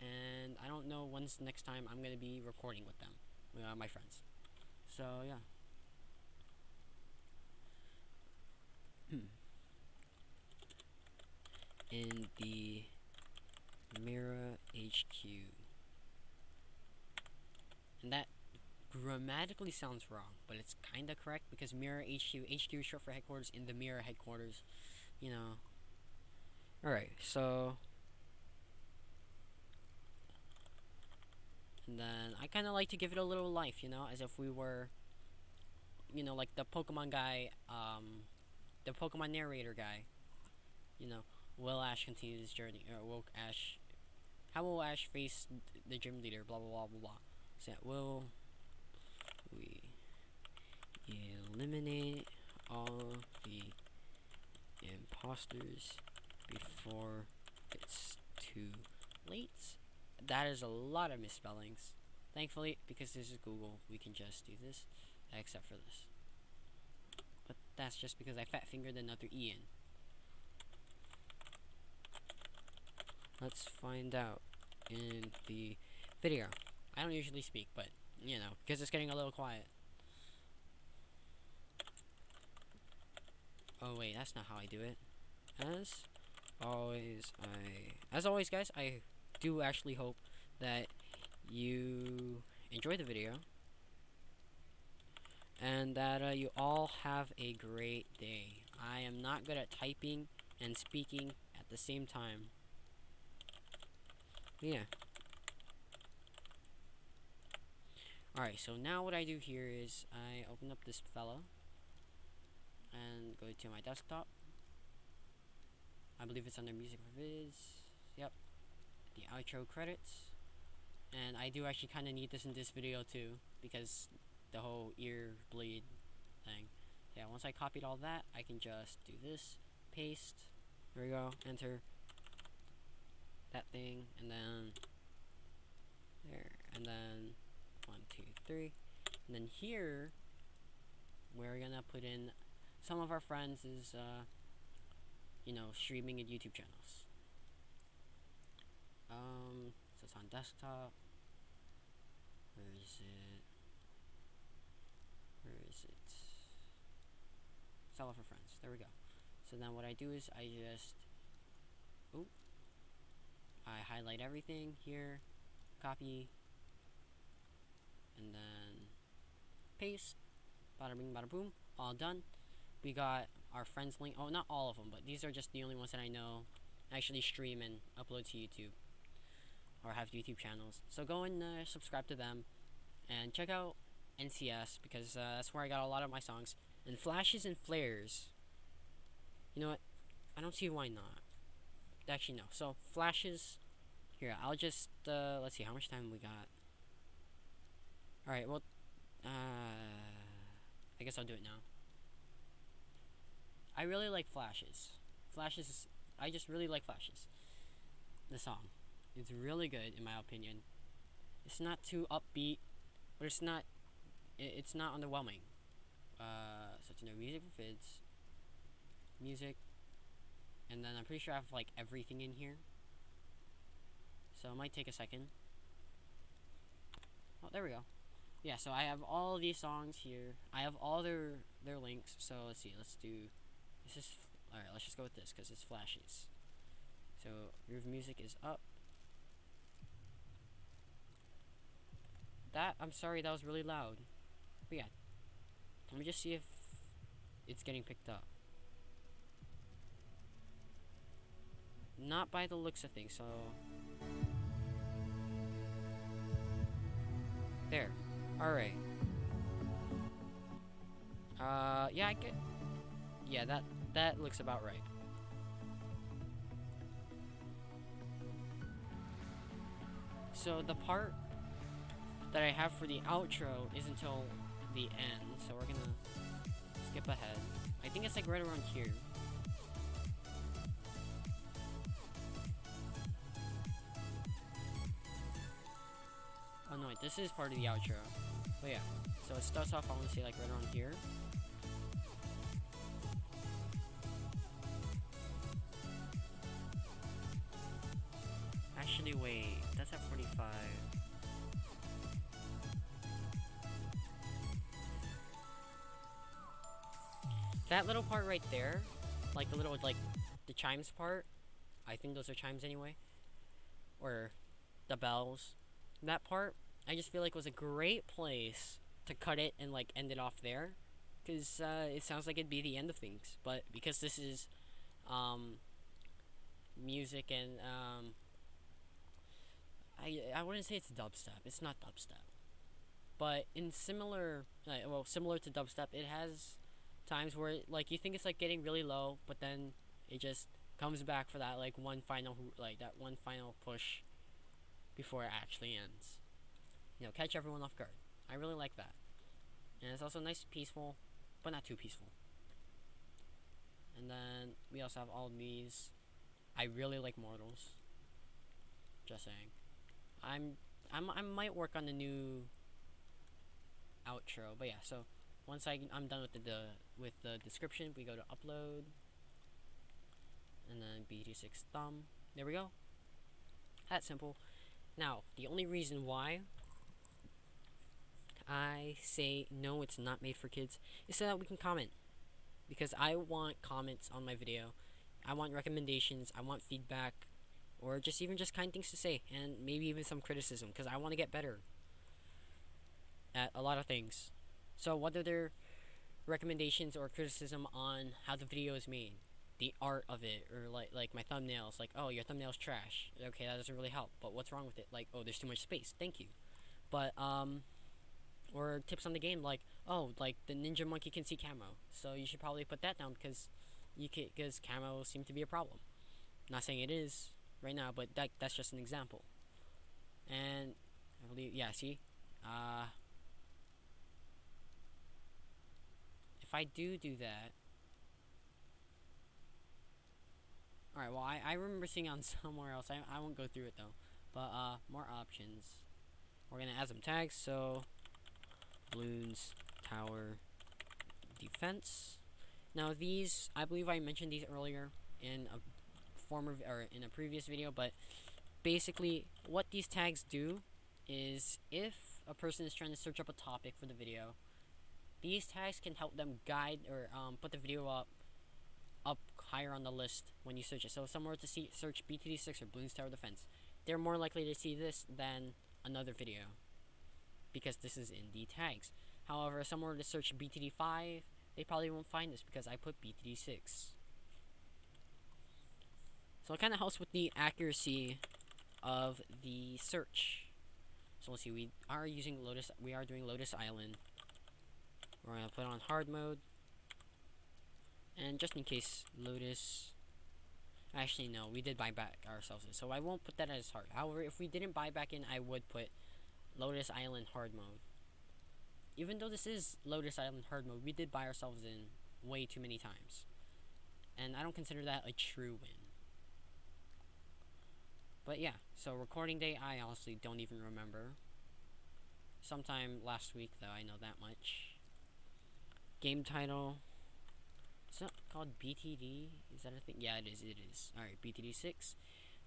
And I don't know when's the next time I'm going to be recording with them. My friends. So yeah. In the Mira HQ. And that grammatically sounds wrong, but it's kinda correct because Mira HQ. HQ is short for headquarters in the Mira headquarters. You know. Alright, so. And then I kinda like to give it a little life, as if we were, like the Pokemon guy, the Pokemon narrator guy. You know, will Ash continue his journey? Or will Ash. How will Ash face the gym leader? Blah blah blah blah blah. So, will we eliminate all the imposters before it's too late? That is a lot of misspellings. Thankfully, because this is Google, we can just do this, except for this. But that's just because I fat fingered another E in. Let's find out in the video. I don't usually speak, but because it's getting a little quiet. Oh wait, that's not how I do it. As as always, guys, I do actually hope that you enjoy the video and that you all have a great day. I am not good at typing and speaking at the same time. Yeah. Alright, so now what I do here is I open up this fella and go to my desktop. I believe it's under music for viz. Yep. The outro credits. And I do actually kind of need this in this video too, because the whole ear bleed thing. Yeah, once I copied all that, I can just do this, paste, there we go, enter that thing, and then there, and then 1, 2, 3, and then here we're gonna put in some of our friends is streaming and YouTube channels. So it's on desktop. Where is it? Where is it? It's all of our friends. There we go. So then what I do is I just I highlight everything here, copy, and then paste. Bada bing, bada boom. All done. We got our friends link. Oh, not all of them, but these are just the only ones that I know actually stream and upload to YouTube or have YouTube channels. So go and subscribe to them and check out NCS because that's where I got a lot of my songs. And flashes and flares. You know what? I don't see why not. Actually, no. So flashes. Here, I'll just let's see how much time we got. All right. Well, I guess I'll do it now. I really like flashes. Flashes. I just really like flashes. The song. It's really good in my opinion. It's not too upbeat, but it's not underwhelming. So it's no music for vids, music, and then I'm pretty sure I have like everything in here. So it might take a second. Oh, there we go. Yeah, so I have all these songs here. I have all their links. So let's see. Let's do. This is all right. Let's just go with this because it's flashes. So Groove Music is up. I'm sorry, that was really loud. But yeah, let me just see if it's getting picked up. Not by the looks of things, so there. Alright. Yeah, I get. Yeah, that looks about right. So the part that I have for the outro is until the end, so we're gonna skip ahead. I think it's like right around here. Oh no, wait, this is part of the outro. But yeah, so it starts off, I want to say like right around here. Actually, wait, that's at 45. That little part right there, like the little, like, the chimes part, I think those are chimes anyway, or the bells, that part, I just feel like was a great place to cut it and, like, end it off there, because, it sounds like it'd be the end of things, but because this is, music and, I wouldn't say it's dubstep, it's not dubstep, but in similar, similar to dubstep, it has times where like you think it's like getting really low, but then it just comes back for that like one final push before it actually ends. Catch everyone off guard. I really like that, and it's also nice, peaceful, but not too peaceful. And then we also have all of these. I really like Mortals. Just saying. I might work on the new outro, but yeah. So once I'm done with the description, we go to upload, and then BT6 thumb. There we go. That's simple. Now, the only reason why I say no, it's not made for kids, is so that we can comment. Because I want comments on my video. I want recommendations. I want feedback. Or just even just kind things to say. And maybe even some criticism. Because I want to get better at a lot of things. So whether they're recommendations or criticism on how the video is made, the art of it, or like my thumbnails, like, oh, your thumbnail's trash. Okay, that doesn't really help. But what's wrong with it? Like, oh, there's too much space. Thank you. But or tips on the game, like, oh, like the ninja monkey can see camo, so you should probably put that down because camo seem to be a problem. Not saying it is right now, but that's just an example. And I believe, yeah, see, if I do that, all right. Well, I remember seeing on somewhere else. I won't go through it though. But more options. We're gonna add some tags. So balloons, tower, defense. Now these, I believe I mentioned these earlier in a former or in a previous video, but basically what these tags do is if a person is trying to search up a topic for the video, these tags can help them guide or put the video up higher on the list when you search it. So if someone were to search BTD6 or Balloons Tower Defense, they're more likely to see this than another video because this is in the tags. However, if someone were to search BTD5, they probably won't find this because I put BTD6. So it kind of helps with the accuracy of the search. So let's see, we are doing Lotus Island. We're gonna put on hard mode. And just in case Lotus, actually no, we did buy back ourselves in, so I won't put that as hard. However, if we didn't buy back in, I would put Lotus Island hard mode. Even though this is Lotus Island hard mode, we did buy ourselves in way too many times. And I don't consider that a true win. But yeah, so recording day, I honestly don't even remember. Sometime last week though, I know that much. Game title. It's not called BTD. Is that a thing? Yeah, it is. It is. Alright, BTD 6.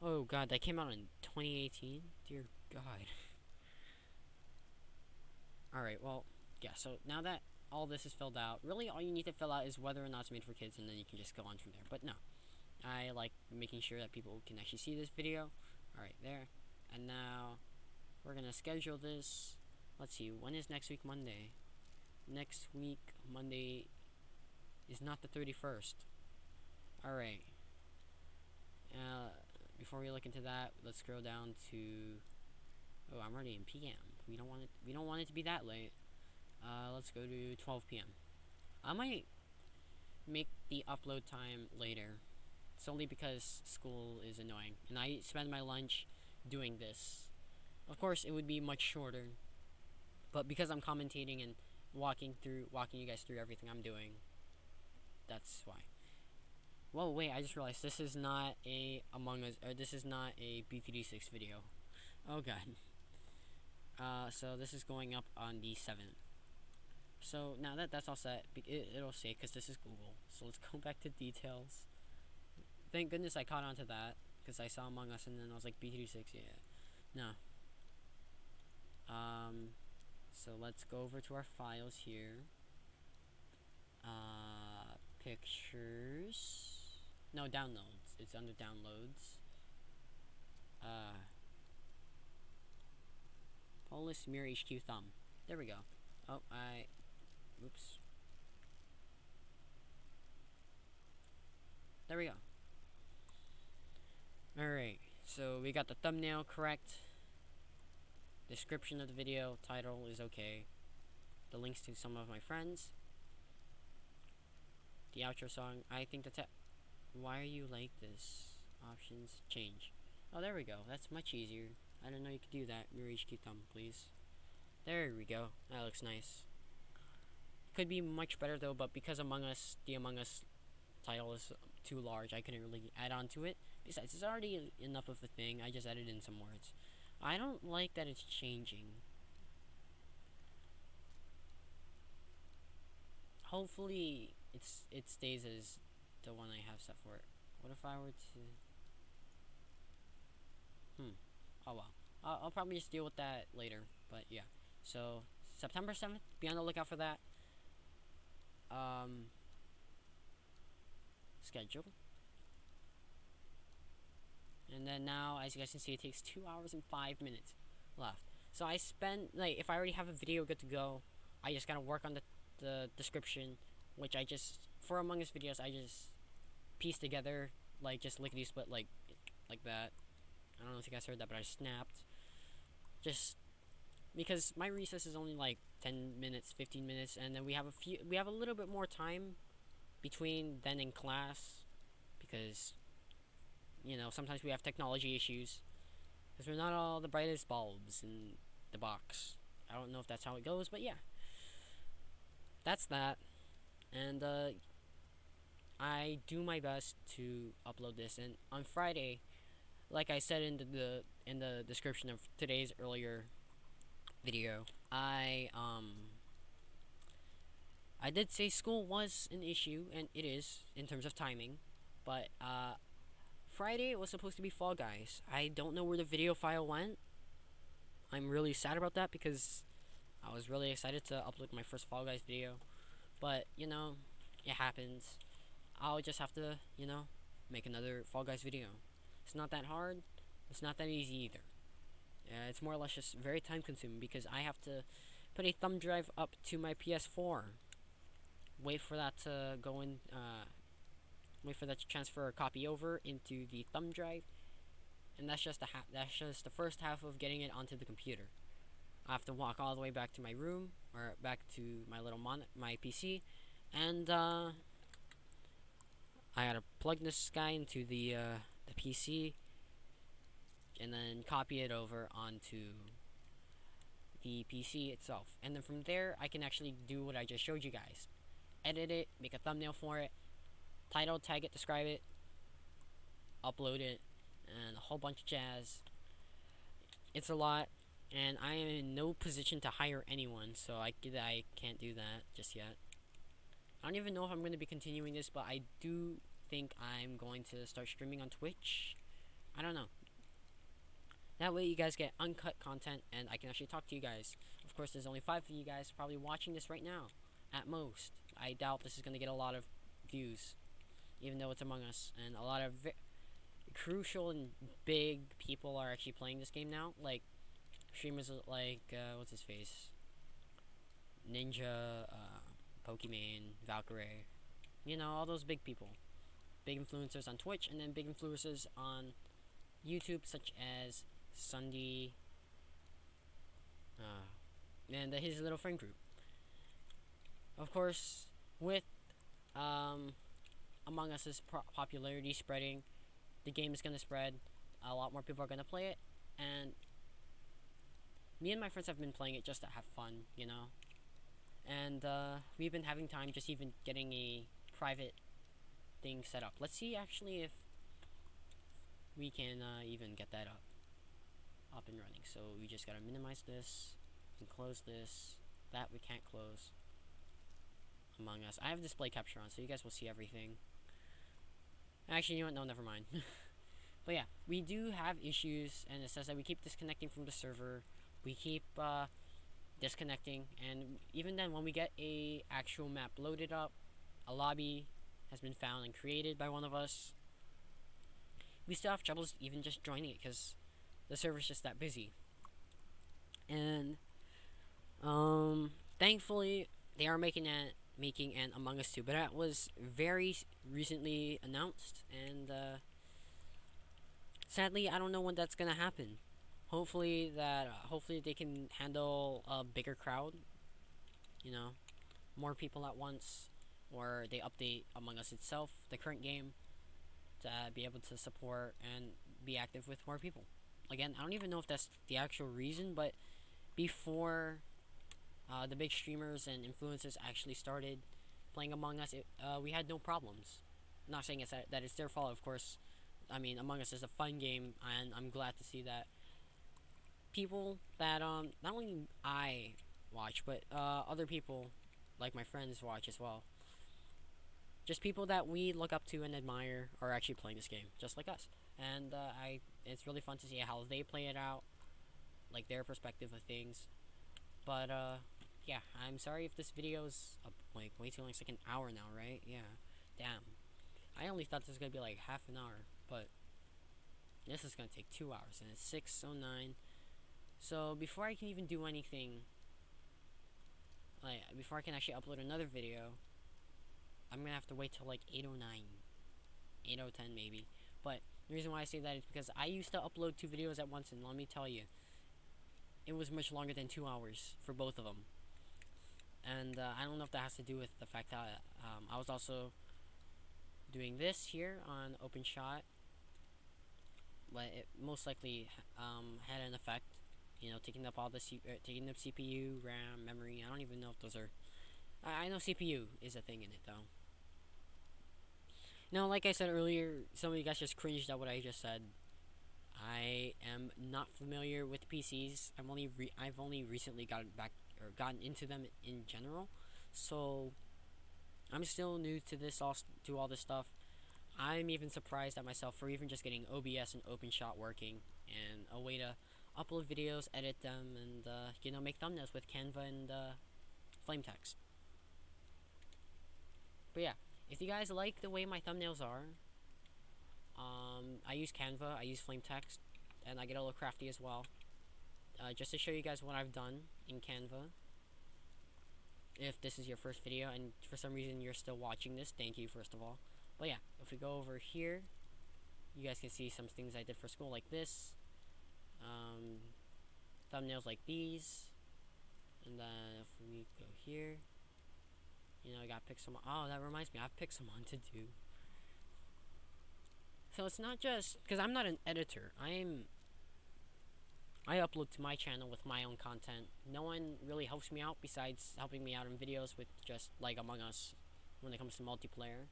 Oh god, that came out in 2018? Dear god. Alright, well, yeah, so now that all this is filled out, really all you need to fill out is whether or not it's made for kids, and then you can just go on from there. But no, I like making sure that people can actually see this video. Alright, there. And now, we're gonna schedule this. Let's see, when is next week Monday? Next week, Monday is not the 31st. Alright. Before we look into that, let's scroll down to... Oh, I'm already in PM. We don't want it to be that late. Let's go to 12 PM. I might make the upload time later. It's only because school is annoying. And I spend my lunch doing this. Of course, it would be much shorter. But because I'm commentating and walking you guys through everything I'm doing, that's why. Whoa, wait, I just realized this is not a Among Us, or this is not a BTD6 video. Oh god. So this is going up on the 7th. So now that that's all set, it'll say, because this is Google. So let's go back to details. Thank goodness I caught on to that, because I saw Among Us and then I was like, BTD6, yeah. No. So let's go over to our files here. Pictures. No, downloads. It's under downloads. Polis Mirror HQ Thumb. There we go. Oh, oops. There we go. Alright, so we got the thumbnail correct. Description of the video, title is okay. The links to some of my friends. The outro song, I think why are you like this? Options, change. Oh, there we go. That's much easier. I didn't know you could do that. Mirror HQ Thumb, please. There we go. That looks nice. Could be much better though, but because the Among Us title is too large, I couldn't really add on to it. Besides, it's already enough of a thing. I just added in some words. I don't like that it's changing. Hopefully, it stays as the one I have set for it. What if I were to... Oh well. I'll probably just deal with that later. But yeah. So, September 7th, be on the lookout for that. Schedule. And then now, as you guys can see, it takes 2 hours and 5 minutes left. So I spend, like, if I already have a video good to go, I just gotta work on the description, which I just, for Among Us videos, I just piece together, like, just lickety split, like that. I don't know if you guys heard that, but I snapped. Just because my recess is only like 10 minutes, 15 minutes, and then we have a little bit more time between then and class, because, you know, sometimes we have technology issues, because we're not all the brightest bulbs in the box. I don't know if that's how it goes, but yeah. That's that. and I do my best to upload this. And on Friday, like I said in the description of today's earlier video, I did say school was an issue, and it is in terms of timing, but Friday was supposed to be Fall Guys. I don't know where the video file went. I'm really sad about that because I was really excited to upload my first Fall Guys video, but it happens. I'll just have to make another Fall Guys video. It's not that hard. It's not that easy either. It's more or less just very time consuming because I have to put a thumb drive up to my PS4, wait for that to go in, wait for that to transfer a copy over into the thumb drive, and that's just the first half of getting it onto the computer. I have to walk all the way back to my room or back to my my PC, and I gotta plug this guy into the PC, and then copy it over onto the PC itself. And then from there, I can actually do what I just showed you guys. Edit it, make a thumbnail for it, title, tag it, describe it, upload it, and a whole bunch of jazz. It's a lot, and I am in no position to hire anyone, so I can't do that just yet. I don't even know if I'm going to be continuing this, but I do think I'm going to start streaming on Twitch. I don't know. That way you guys get uncut content, and I can actually talk to you guys. Of course, there's only 5 of you guys probably watching this right now, at most. I doubt this is going to get a lot of views, even though it's Among Us, and a lot of crucial and big people are actually playing this game now. Like streamers like what's his face, Ninja, Pokemon, Valkyrie. All those big people, big influencers on Twitch, and then big influencers on YouTube, such as Sunday, and his little friend group. Of course, with Among Us's popularity spreading, the game is gonna spread. A lot more people are gonna play it, and me and my friends have been playing it just to have fun, And we've been having time just even getting a private thing set up. Let's see actually if we can even get that up and running. So we just gotta minimize this and close this. That we can't close. Among Us. I have display capture on, so you guys will see everything. Actually, you know what? No, never mind. But yeah, we do have issues, and it says that we keep disconnecting from the server. We keep disconnecting, and even then, when we get a actual map loaded up, a lobby has been found and created by one of us, we still have troubles even just joining it because the server's just that busy. And thankfully, they are making an Among Us 2, but that was very recently announced, and sadly, I don't know when that's gonna happen. Hopefully they can handle a bigger crowd, more people at once, or they update Among Us itself, the current game, to be able to support and be active with more people. Again, I don't even know if that's the actual reason, but before the big streamers and influencers actually started playing Among Us, we had no problems. I'm not saying that it's their fault, of course. I mean, Among Us is a fun game, and I'm glad to see that people that not only I watch, but other people like my friends watch as well. Just people that we look up to and admire are actually playing this game, just like us. And it's really fun to see how they play it out, like their perspective of things. But yeah, I'm sorry if this video's like way too long. It's like an hour now, right? Yeah. Damn. I only thought this was gonna be like half an hour, but this is gonna take 2 hours, and it's 6:09. So before I can even do anything, like before I can actually upload another video, I'm gonna have to wait till like 8:09, 8:10 maybe. But the reason why I say that is because I used to upload 2 videos at once, and let me tell you, it was much longer than 2 hours for both of them. And I don't know if that has to do with the fact that I was also doing this here on OpenShot, but it most likely had an effect. Taking up all the taking up CPU, RAM, memory. I don't even know if those are. I know CPU is a thing in it though. No, like I said earlier, some of you guys just cringed at what I just said. I am not familiar with PCs. I've only recently gotten into them in general, so I'm still new to all this stuff. I'm even surprised at myself for even just getting OBS and OpenShot working and a way to upload videos, edit them, and make thumbnails with Canva and Flame Text. But yeah, if you guys like the way my thumbnails are, I use Canva, I use Flame Text, and I get a little crafty as well. Just to show you guys what I've done in Canva. If this is your first video and for some reason you're still watching this, thank you first of all. But yeah, if we go over here, you guys can see some things I did for school like this. Um, Thumbnails like these. And then if we go here, I got Pixelmon. Oh, that reminds me, I have Pixelmon to do. So it's not just because I'm not an editor. I upload to my channel with my own content. No one really helps me out besides helping me out in videos with just like Among Us when it comes to multiplayer.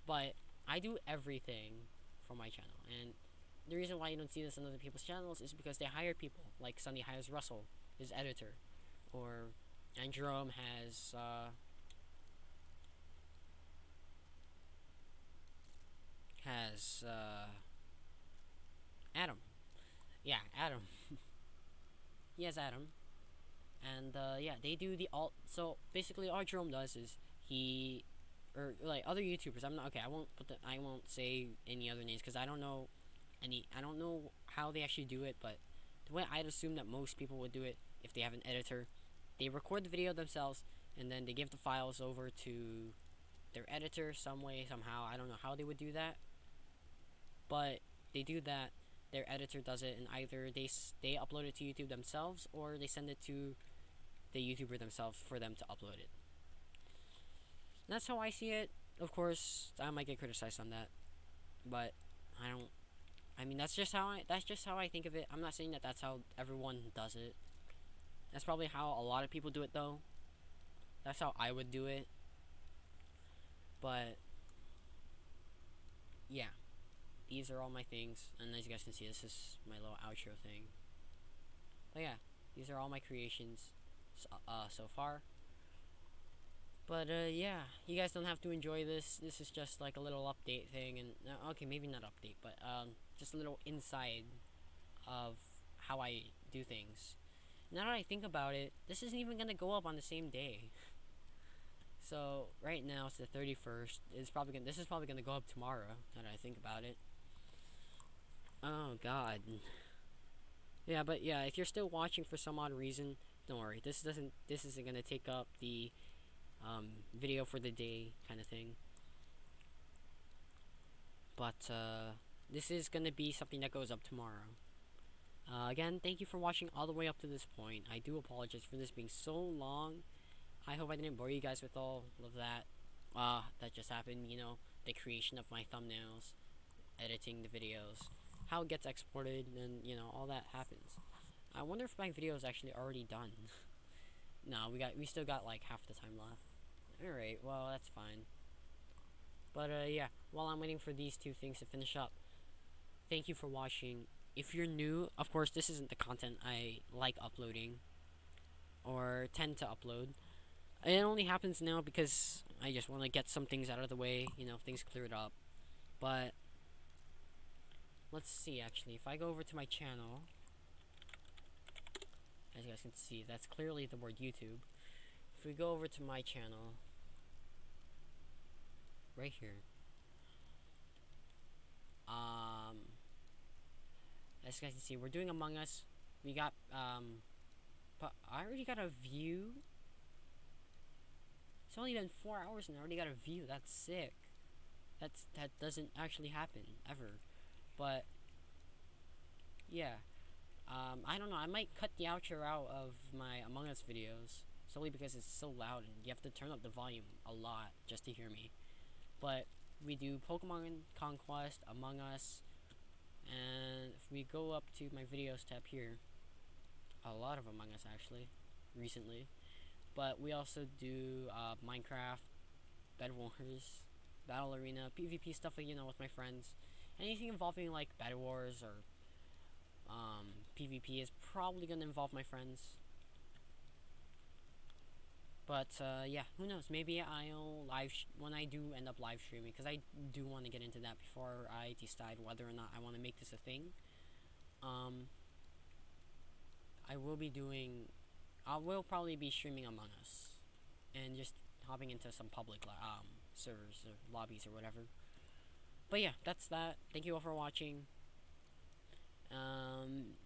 But I do everything for my channel, and the reason why you don't see this on other people's channels is because they hire people. Like Sunny hires Russell, his editor, and Jerome has Adam. Yeah, Adam. He has Adam, and yeah, they do the alt. So basically, all Jerome does is or like other YouTubers. I'm not okay. I won't say any other names because I don't know I don't know how they actually do it, but the way I'd assume that most people would do it if they have an editor, they record the video themselves and then they give the files over to their editor some way somehow. I don't know how they would do that, but they do that. Their editor does it, and either they upload it to YouTube themselves or they send it to the YouTuber themselves for them to upload it. And that's how I see it. Of course, I might get criticized on that, but I don't. I mean, that's just how I think of it. I'm not saying that that's how everyone does it. That's probably how a lot of people do it, though. That's how I would do it. But yeah, these are all my things, and as you guys can see, this is my little outro thing. But yeah, these are all my creations so far. But yeah, you guys don't have to enjoy this. This is just like a little update thing, and okay, maybe not update, but just a little inside of how I do things. Now that I think about it, this isn't even gonna go up on the same day. So right now it's the 31st. This is probably gonna go up tomorrow. Now that I think about it. Oh God. Yeah, but yeah, if you're still watching for some odd reason, don't worry. This isn't gonna take up the video for the day kind of thing. But this is gonna be something that goes up tomorrow. Again, thank you for watching all the way up to this point. I do apologize for this being so long. I hope I didn't bore you guys with all of that. That just happened, the creation of my thumbnails, editing the videos, how it gets exported, and, all that happens. I wonder if my video is actually already done. No, we still got like half the time left. Alright, well, that's fine. But, yeah, while I'm waiting for these two things to finish up, thank you for watching. If you're new, of course, this isn't the content I like uploading or tend to upload. It only happens now because I just want to get some things out of the way, things cleared up. But let's see, actually, if I go over to my channel, as you guys can see, that's clearly the word YouTube. If we go over to my channel, right here, as you guys can see, we're doing Among Us. We got, but I already got a view. It's only been 4 hours and I already got a view. That's sick. That doesn't actually happen ever. But yeah, I don't know. I might cut the outro out of my Among Us videos solely because it's so loud and you have to turn up the volume a lot just to hear me. But we do Pokemon Conquest, Among Us, and if we go up to my videos tab here, a lot of Among Us actually, recently. But we also do Minecraft, Bed Wars, Battle Arena, PvP stuff, with my friends. Anything involving like Bed Wars or PvP is probably gonna involve my friends. But yeah, who knows? Maybe I'll when I do end up live streaming, because I do want to get into that before I decide whether or not I want to make this a thing. Um, I will be doing. I will probably be streaming Among Us, and just hopping into some public servers or lobbies or whatever. But yeah, that's that. Thank you all for watching.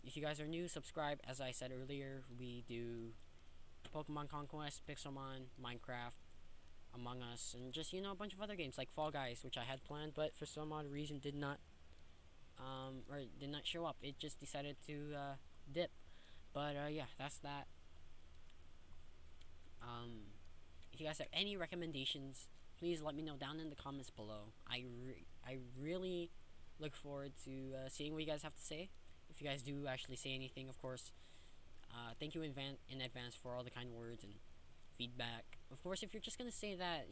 If you guys are new, subscribe. As I said earlier, we do Pokemon Conquest, Pixelmon, Minecraft, Among Us, and just a bunch of other games like Fall Guys, which I had planned, but for some odd reason did not show up. It just decided to dip. But yeah, that's that. Um, if you guys have any recommendations, please let me know down in the comments below. I really look forward to seeing what you guys have to say. If you guys do actually say anything, of course. Thank you in advance for all the kind words and feedback. Of course, if you're just gonna say that,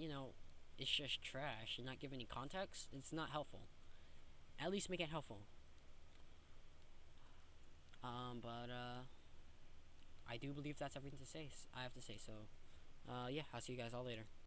it's just trash and not give any context, it's not helpful. At least make it helpful. But I do believe that's everything to say. I have to say so. Yeah, I'll see you guys all later.